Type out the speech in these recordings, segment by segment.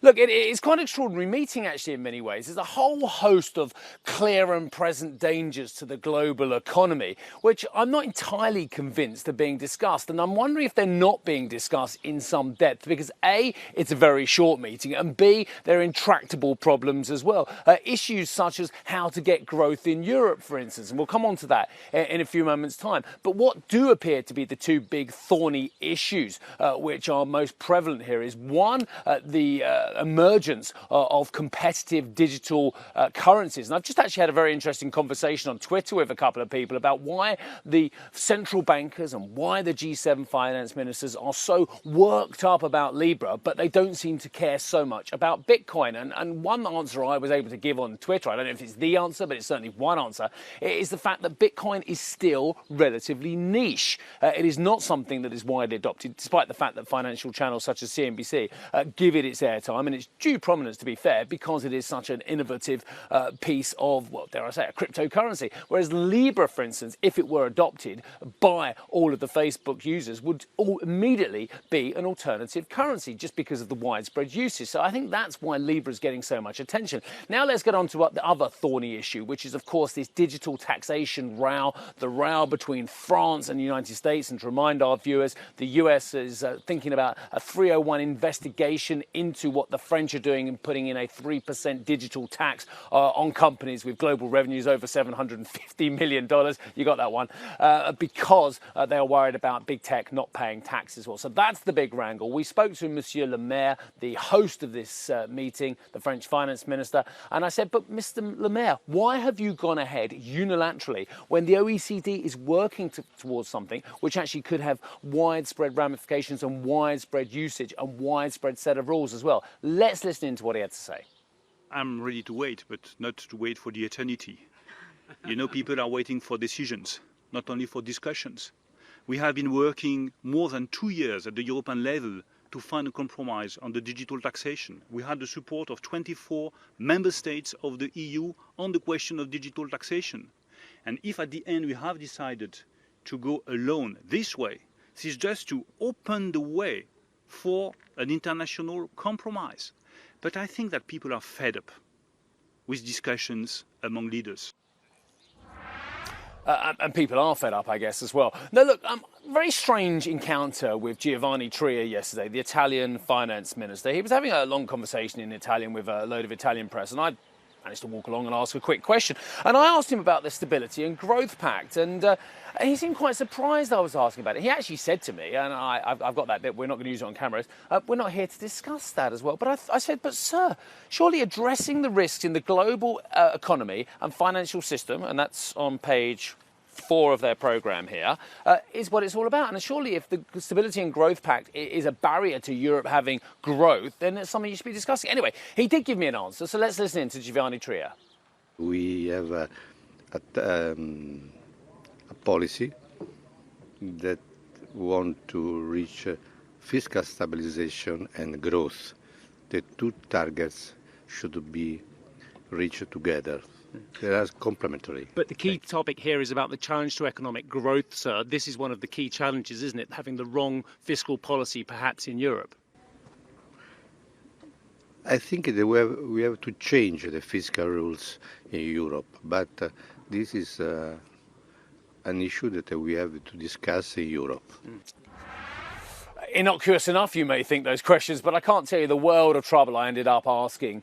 Look, it's quite an extraordinary meeting, actually, in many ways. There's a whole host of clear and present dangers to the global economy, which I'm not entirely convinced are being discussed. And I'm wondering if they're not being discussed in some depth, because A, it's a very short meeting, and B, there are intractable problems as well. Issues such as how to get growth in Europe, for instance, and we'll come on to that in a few moments' time. But what do appear to be the two big thorny issues which are most prevalent here is, one, the emergence of competitive digital currencies. And I've just actually had a very interesting conversation on Twitter with a couple of people about why the central bankers and why the G7 finance ministers are so worked up about Libra, but they don't seem to care so much about Bitcoin. And one answer I was able to give on Twitter, I don't know if it's the answer, but it's certainly one answer, is the fact that Bitcoin is still relatively niche. It is not something that is widely adopted, despite the fact that financial channels such as CNBC give it its airtime and its due prominence, to be fair, because it is such an innovative piece of, well, dare I say, a cryptocurrency. Whereas Libra, for instance, if it were adopted by all of the Facebook users, would immediately be an alternative currency just because of the widespread usage. So I think that's why Libra is getting so much attention. Now let's get on to the other thorny issue, which is, of course, this digital taxation row, the row between France and the United States. And to remind our viewers, the US is thinking about a 301 investigation into what the French are doing and putting in a 3% digital tax on companies with global revenues over $750 million. You got that one. Because they are worried about big tech not paying taxes. Well, so that's the big wrangle. We spoke to Monsieur Le Maire, the host of this meeting, the French finance minister, and I said, but Mr. Le Maire, why have you gone ahead unilaterally when the OECD is working towards something which actually could have widespread ramifications and widespread usage and widespread set of rules as well? Let's listen into what he had to say. I'm ready to wait, but not to wait for the eternity. You know, people are waiting for decisions, not only for discussions. We have been working more than 2 years at the European level to find a compromise on the digital taxation. We had the support of 24 member states of the EU on the question of digital taxation. And if at the end we have decided to go alone this way, this is just to open the way for an international compromise. But I think that people are fed up with discussions among leaders. And people are fed up, I guess, as well. Now, look, very strange encounter with Giovanni Tria yesterday, the Italian finance minister. He was having a long conversation in Italian with a load of Italian press, and I managed to walk along and ask a quick question. And I asked him about the Stability and Growth Pact, and he seemed quite surprised I was asking about it. He actually said to me, and I've got that bit, we're not going to use it on cameras, we're not here to discuss that as well. But I said, but sir, surely addressing the risks in the global economy and financial system, and that's on page 4 of their programme here, is what it's all about. And surely if the Stability and Growth Pact is a barrier to Europe having growth, then it's something you should be discussing. Anyway, he did give me an answer, so let's listen in to Giovanni Tria. We have a policy that want to reach fiscal stabilization and growth. The two targets should be reached together. They are complementary. But the key topic here is about the challenge to economic growth, sir. This is one of the key challenges, isn't it? Having the wrong fiscal policy, perhaps, in Europe. I think that we have to change the fiscal rules in Europe, but this is an issue that we have to discuss in Europe. Innocuous enough, you may think, those questions, but I can't tell you the world of trouble I ended up asking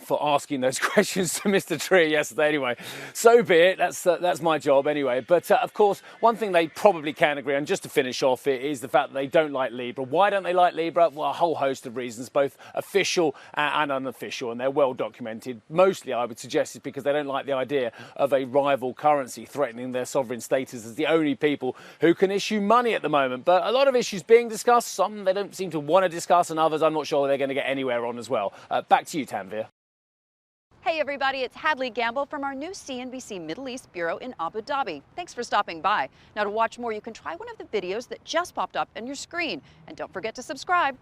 for asking those questions to Mr. Tria yesterday. Anyway, so be it. That's my job anyway. But of course, one thing they probably can agree on, just to finish off, is the fact that they don't like Libra. Why don't they like Libra? Well, a whole host of reasons, both official and unofficial, and they're well documented. Mostly, I would suggest, is because they don't like the idea of a rival currency threatening their sovereign status as the only people who can issue money at the moment. But a lot of issues being discussed, some they don't seem to want to discuss, and others I'm not sure they're going to get anywhere on as well. Back to you, Tanvir. Hey everybody, it's Hadley Gamble from our new CNBC Middle East Bureau in Abu Dhabi. Thanks for stopping by. Now to watch more, you can try one of the videos that just popped up on your screen. And don't forget to subscribe.